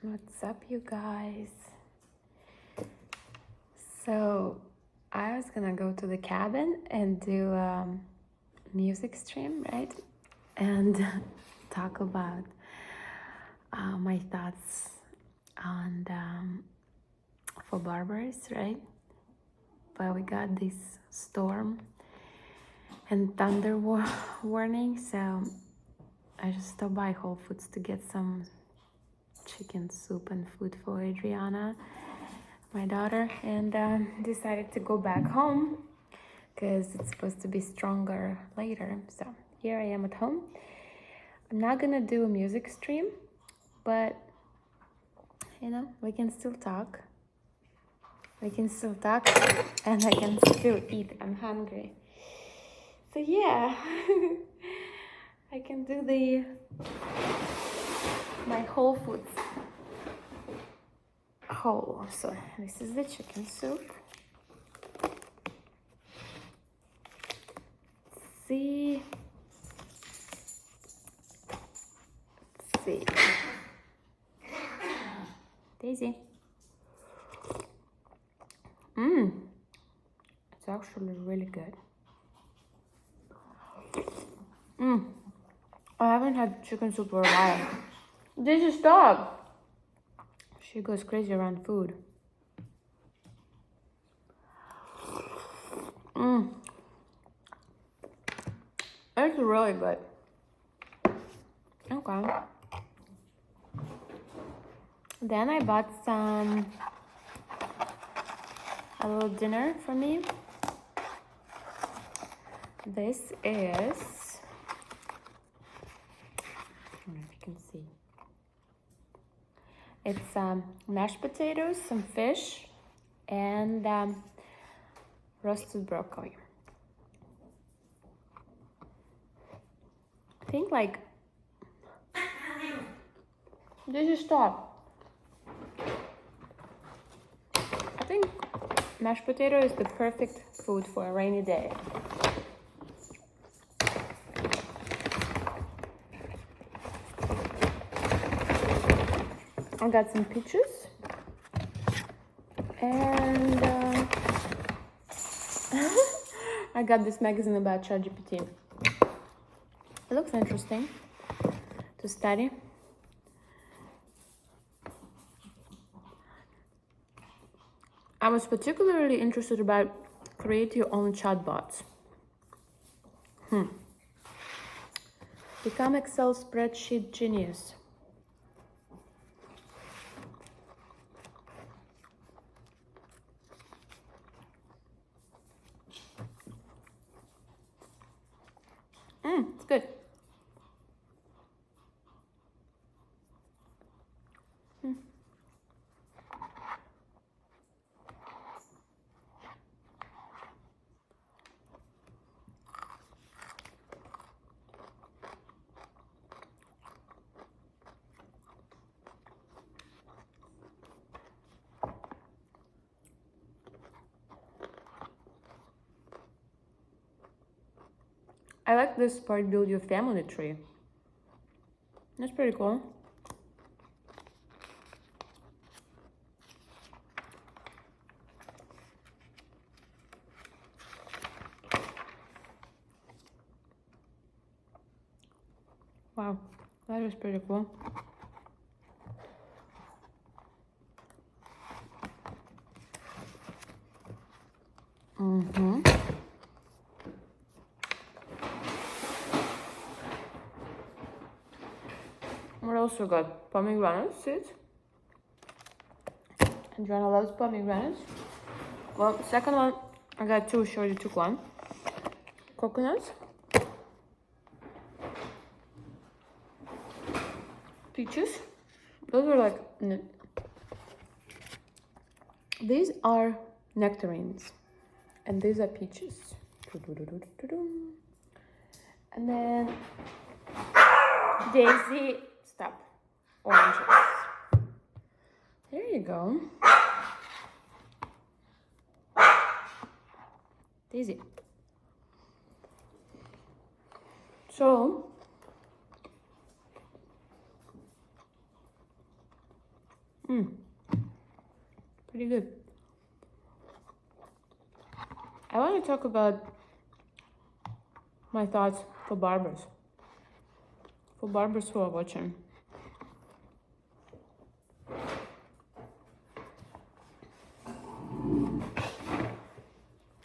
What's up, you guys? So I was gonna go to the cabin and do a music stream, right? And talk about my thoughts on for barbers, right? But we got this storm and thunder warning, so I just stopped by Wholefoods to get some chicken soup and food for Adriana, my daughter, and decided to go back home because it's supposed to be stronger later. So here I am at home. I'm not gonna do a music stream, but you know, we can still talk. We can still talk and I can still eat. I'm hungry. So yeah, I can do my Wholefoods haul. So this is the chicken soup. See. Daisy. It's actually really good. I haven't had chicken soup for a while. Daisy, stop! She goes crazy around food. It's really good. Okay. Then I bought a little dinner for me. This is, I don't know if you can see. It's mashed potatoes, some fish, and roasted broccoli. I think like, this is stop. I think mashed potato is the perfect food for a rainy day. I got some peaches and I got this magazine about ChatGPT. It looks interesting to study. I was particularly interested about create your own chatbots. Become Excel spreadsheet genius. It's good. I like this part, build your family tree. That's pretty cool. Wow, that is pretty cool. What else we got? Pomegranate seeds. Adriana loves pomegranates. Well, second one, I got two, she already took one. Coconuts. Peaches. Those are like, these are nectarines. And these are peaches. And then Daisy, stop, oranges. There you go. Daisy. So Pretty good. I want to talk about my thoughts for barbers. For barbers who are watching.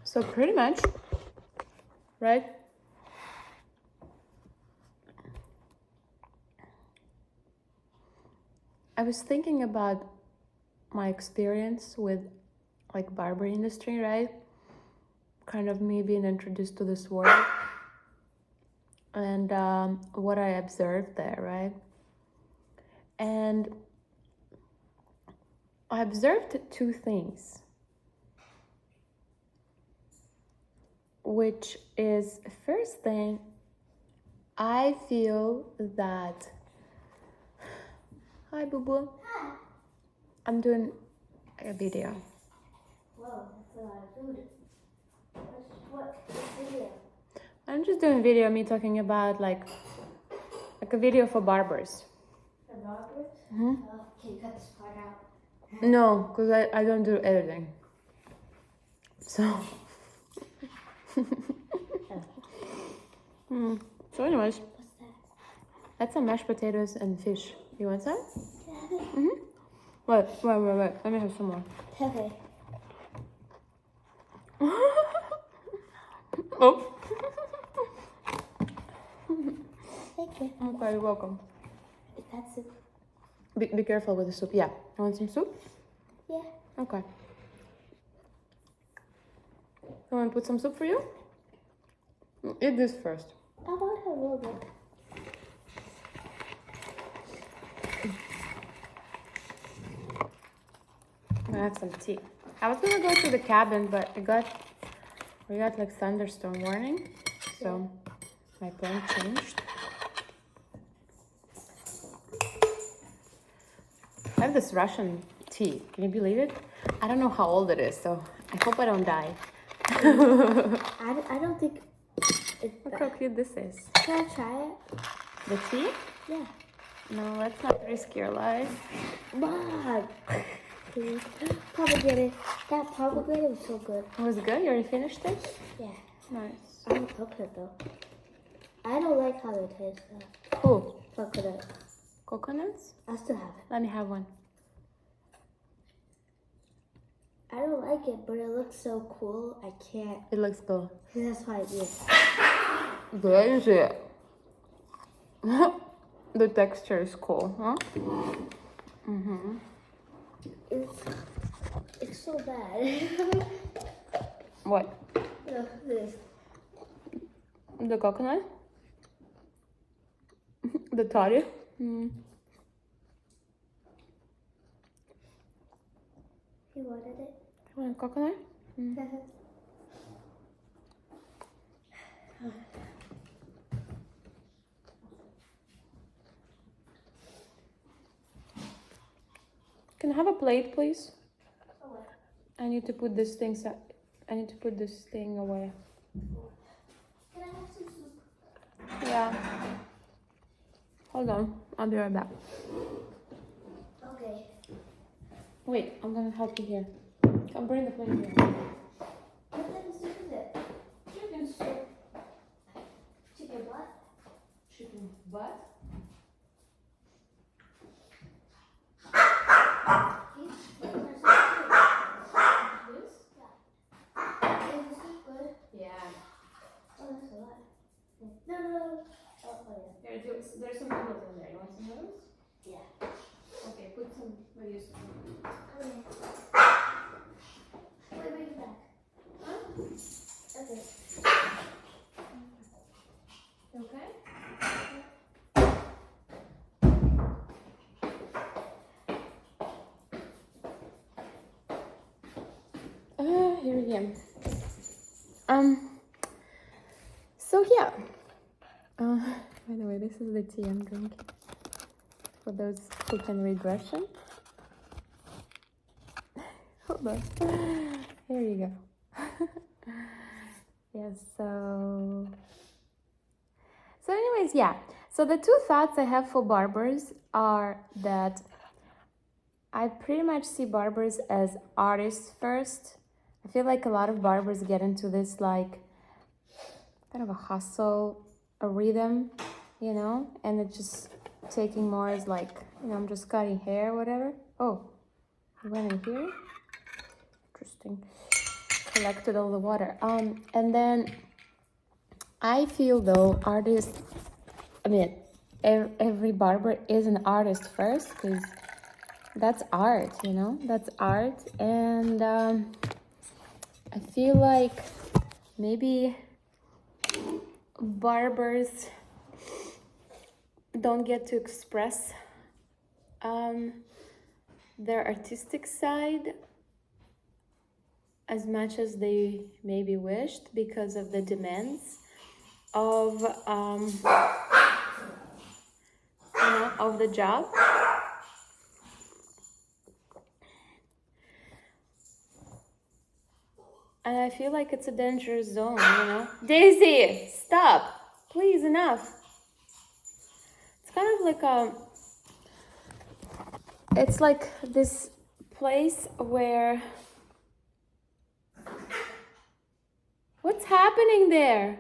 So pretty much, right? I was thinking about my experience with like barber industry, right? Kind of me being introduced to this world and what I observed there, right? And I observed two things, which is first thing, I feel that, hi boo boo, I'm doing a video. Whoa, that's a lot of food. What video? I'm just doing a video of me talking about like a video for barbers. For barbers? Mm-hmm. Oh, can you cut this part out? No, because I don't do editing. So. So anyways, What's that? that's some mashed potatoes and fish. You want some? Yeah. Mm-hmm. Wait. Let me have some more. Okay. Oh. Thank you. Okay, you're welcome. That's it. Be careful with the soup. Yeah. You want some soup? Yeah. Okay. You want to put some soup for you? Eat this first. I want a little bit. I have some tea. I was gonna go to the cabin, but we got like thunderstorm warning, so my plan changed. I have this Russian tea. Can you believe it? I don't know how old it is, so I hope I don't die. I don't think it's Look bad. how cute this is. Can I try it? The tea? Yeah. No, let's not risk your life. Mom! Please. Pomegranate. That pomegranate was so good. It was good? You already finished it? Yeah. Nice. I don't cook it though. I don't like how it tastes though. Cool. Coconut. Coconuts? I still have it. Let me have one. I don't like it, but it looks so cool. I can't. It looks cool. That's why I eat it. There is it. The texture is cool, huh? Mm-hmm. It's so bad. What? No, this. The coconut? The toddy? Mm. You wanted it? You want coconut? Mm. Can I have a plate, please? Oh, what? I need to put this thing. I need to put this thing away. Can I have some soup? Yeah. Hold on. I'll be right back. Okay. Wait, I'm gonna help you here. I'll bring the plate here. What type of soup is it? Chicken soup. Chicken butt? Chicken butt. This? Is the soup good? Yeah. Oh, that's a lot. No. Oh, yeah. There's some noodles in there. You want some noodles? Yeah. Okay, put some. What do you say? Okay. Wait, bring it back. Huh? Okay. Okay. Here we go. So yeah. By the way, this is the tea I'm drinking. For those who can read Russian. Hold on. Here you go. Yes, so anyways, yeah. So the two thoughts I have for barbers are that I pretty much see barbers as artists first. I feel like a lot of barbers get into this like kind of a hustle, a rhythm, you know, and it's just taking more as like, you know, I'm just cutting hair, whatever. Oh, he went in here. Interesting. Collected all the water. And then I feel though artists, I mean, every barber is an artist first because that's art, you know, that's art. And I feel like maybe barbers don't get to express their artistic side as much as they maybe wished because of the demands of you know, of the job. And I feel like it's a dangerous zone, you know. Daisy, stop! Please, enough. It's kind of like it's like this place where, what's happening there?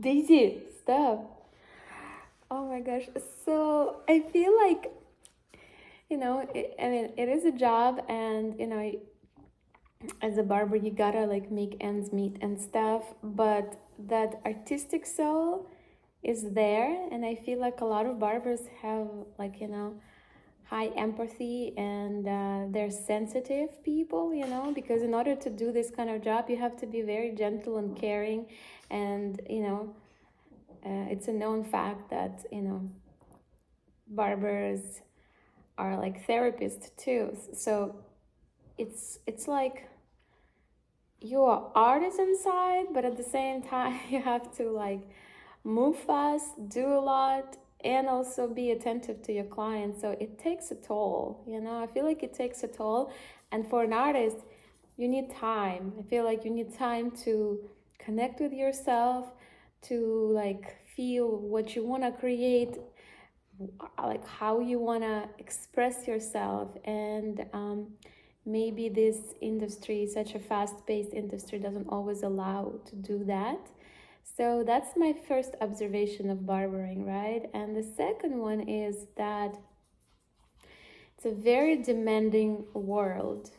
Daisy, stop. Oh my gosh. So I feel like, you know, I mean, it is a job, and, you know, as a barber, you gotta like make ends meet and stuff, but that artistic soul is there. And I feel like a lot of barbers have, like, you know, high empathy, and they're sensitive people, you know, because in order to do this kind of job, you have to be very gentle and caring. And, you know, it's a known fact that, you know, barbers are like therapists too. So it's like you are artist inside, but at the same time you have to like move fast, do a lot, and also be attentive to your clients. So it takes a toll, you know. I feel like it takes a toll. And for an artist, you need time. I feel like you need time to connect with yourself, to like feel what you want to create, like how you want to express yourself. And maybe this industry, such a fast-paced industry, doesn't always allow to do that. So that's my first observation of barbering, right? And the second one is that it's a very demanding world,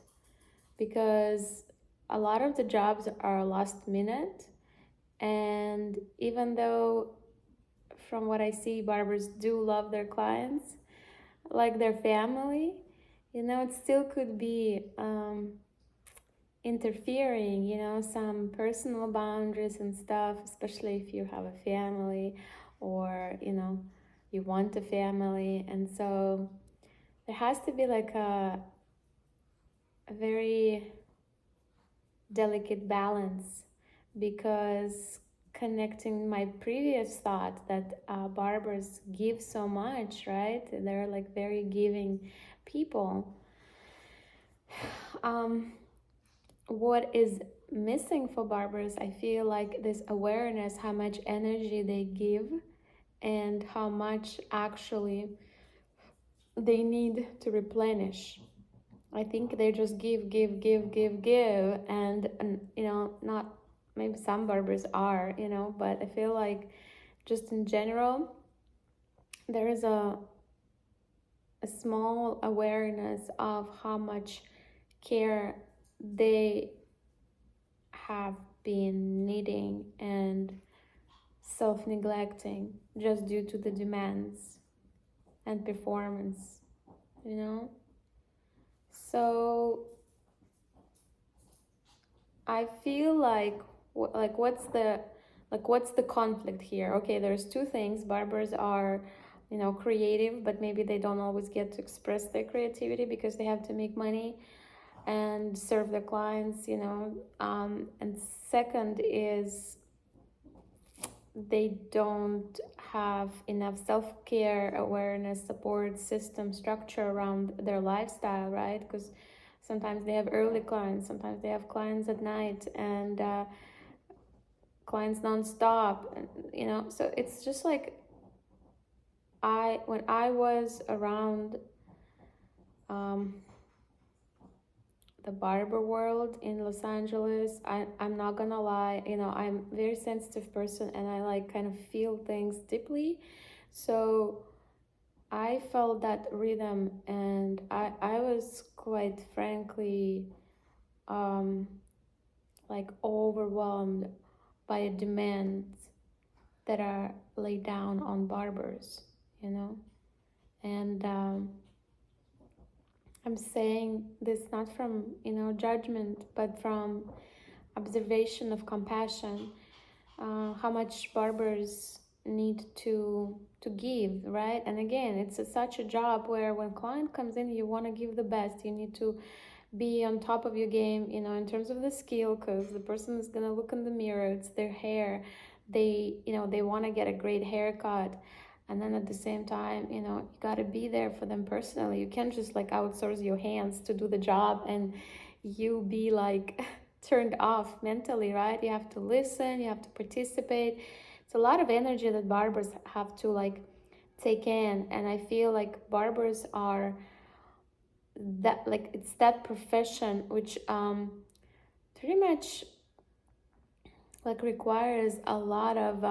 because a lot of the jobs are last minute. And even though, from what I see, barbers do love their clients like their family, you know, it still could be interfering, you know, some personal boundaries and stuff, especially if you have a family, or, you know, you want a family. And so there has to be like a very delicate balance, because connecting my previous thought that barbers give so much, right? They're like very giving people. What is missing for barbers, I feel like this awareness, how much energy they give and how much actually they need to replenish. I think they just give, and you know, not, maybe some barbers are, you know, but I feel like just in general, there is a small awareness of how much care they have been needing and self-neglecting just due to the demands and performance, you know. So I feel like what's the conflict here? Okay, there's two things. Barbers are, you know, creative, but maybe they don't always get to express their creativity because they have to make money and serve their clients, you know. And second is they don't have enough self-care, awareness, support system, structure around their lifestyle, right? Because Sometimes they have early clients, sometimes they have clients at night, and clients non-stop, and, so it's just like when I was around um, the barber world in Los Angeles, I'm not gonna lie, I'm a very sensitive person, and I like kind of feel things deeply. So I felt that rhythm, and I was quite frankly like overwhelmed by demands that are laid down on barbers, you know? And I'm saying this not from, judgment, but from observation of compassion, how much barbers need to give, right? And again, it's such a job where when client comes in, you want to give the best. You need to be on top of your game, in terms of the skill, because the person is going to look in the mirror, it's their hair, they want to get a great haircut, and then at the same time, you got to be there for them personally. You can't just like outsource your hands to do the job and you be like turned off mentally, right? You have to listen, you have to participate. It's a lot of energy that barbers have to like take in, and I feel like barbers are that, like, it's that profession which pretty much like requires a lot of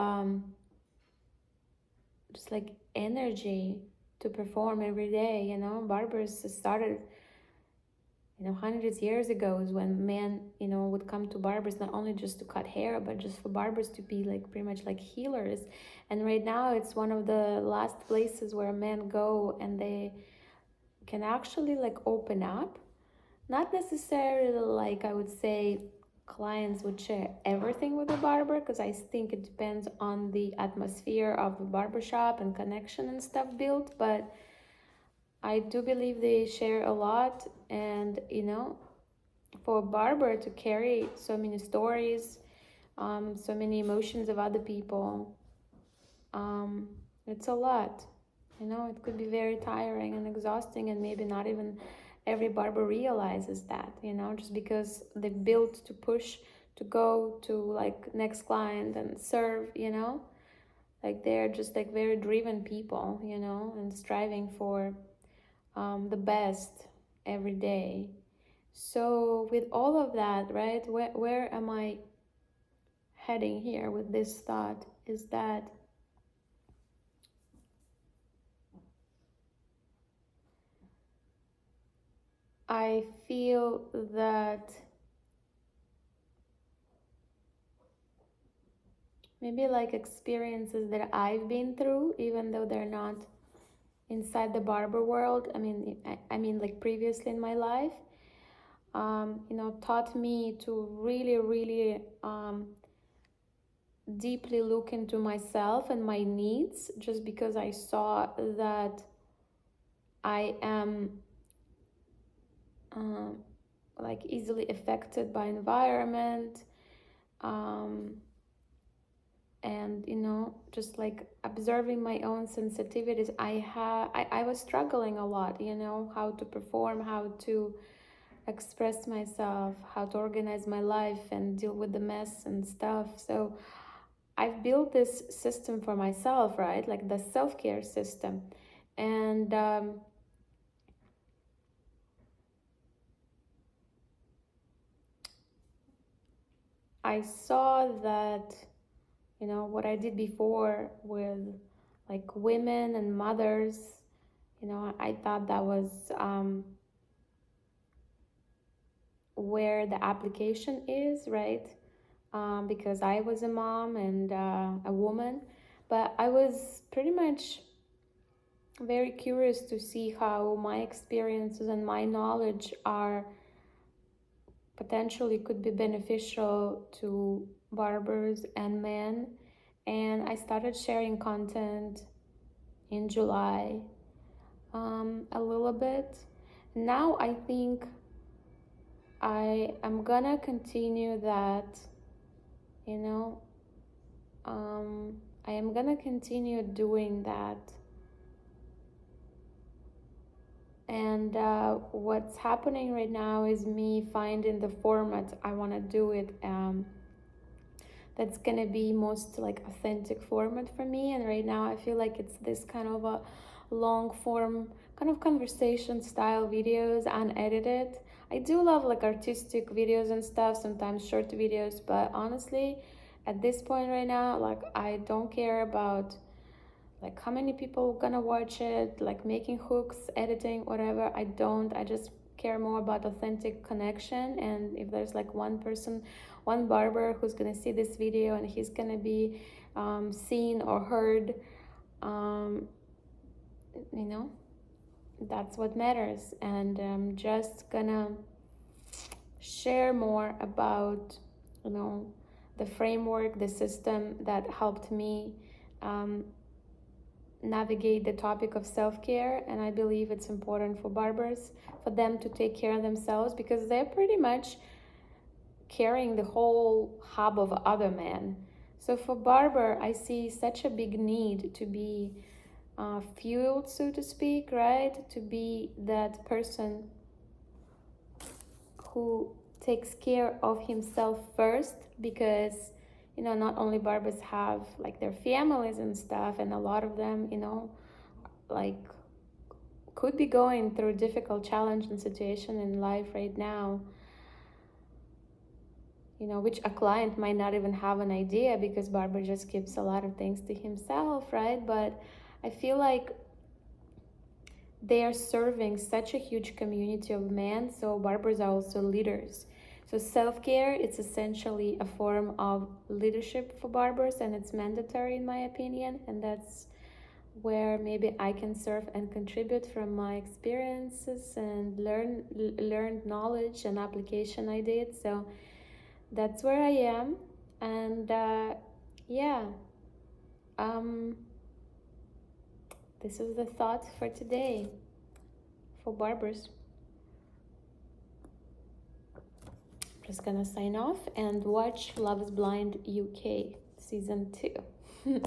just like energy to perform every day. Barbers started hundreds of years ago, is when men would come to barbers not only just to cut hair, but just for barbers to be like pretty much like healers. And right now it's one of the last places where men go and they can actually like open up. Not necessarily like I would say clients would share everything with the barber, because I think it depends on the atmosphere of the barbershop and connection and stuff built, but I do believe they share a lot. And for a barber to carry so many stories, so many emotions of other people, um, it's a lot. It could be very tiring and exhausting, and maybe not even every barber realizes that, just because they're built to push, to go to like next client and serve, like they're just like very driven people, and striving for the best every day. So with all of that, right, where am I heading here with this thought is that I feel that maybe like experiences that I've been through, even though they're not inside the barber world, I mean like previously in my life, taught me to really, really deeply look into myself and my needs, just because I saw that I am um, like easily affected by environment, um, and just like observing my own sensitivities. I was struggling a lot, how to perform, how to express myself, how to organize my life and deal with the mess and stuff. So I've built this system for myself, right? Like the self-care system. And I saw that, what I did before with like women and mothers, I thought that was where the application is, right? Because I was a mom and a woman, but I was pretty much very curious to see how my experiences and my knowledge are potentially could be beneficial to barbers and men. And I started sharing content in July, a little bit. Now I think I am gonna continue that, you know, I am gonna continue doing that And what's happening right now is me finding the format I want to do it. That's gonna be most like authentic format for me. And right now I feel like it's this kind of a long form kind of conversation style videos, unedited. I do love like artistic videos and stuff, sometimes short videos, but honestly at this point right now, like I don't care about like how many people gonna watch it, like making hooks, editing, whatever. I just care more about authentic connection. And if there's like one person, one barber who's gonna see this video and he's gonna be seen or heard, um, you know, that's what matters. And I'm just gonna share more about, you know, the framework, the system that helped me navigate the topic of self-care. And I believe it's important for barbers, for them to take care of themselves, because they're pretty much carrying the whole hub of other men. So for barber, I see such a big need to be fueled, so to speak, right? To be that person who takes care of himself first, because you know, not only barbers have like their families and stuff, and a lot of them, you know, like could be going through a difficult challenge and situation in life right now, you know, which a client might not even have an idea, because barber just keeps a lot of things to himself, right? But I feel like they are serving such a huge community of men, so barbers are also leaders. So self-care, it's essentially a form of leadership for barbers, and it's mandatory in my opinion. And that's where maybe I can serve and contribute from my experiences and learned knowledge and application I did. So that's where I am. And yeah, this is the thought for today for barbers. Just gonna sign off and watch Love is Blind UK season 2.